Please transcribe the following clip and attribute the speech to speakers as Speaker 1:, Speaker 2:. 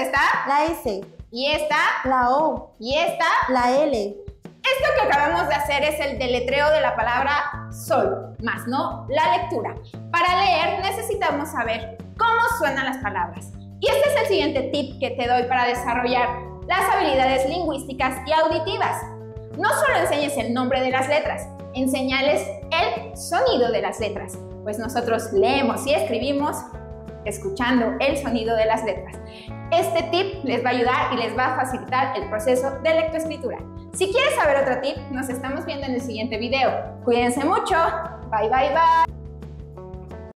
Speaker 1: esta?
Speaker 2: La S.
Speaker 1: ¿Y esta?
Speaker 2: La O.
Speaker 1: ¿Y esta?
Speaker 2: La L.
Speaker 1: Esto que acabamos de hacer es el deletreo de la palabra sol, más no la lectura. Para leer necesitamos saber cómo suenan las palabras. Y este es el siguiente tip que te doy para desarrollar las habilidades lingüísticas y auditivas. No solo enseñes el nombre de las letras, enséñales el sonido de las letras, pues nosotros leemos y escribimos escuchando el sonido de las letras. Este tip les va a ayudar y les va a facilitar el proceso de lectoescritura. Si quieres saber otro tip, nos estamos viendo en el siguiente video. Cuídense mucho. Bye, bye, bye.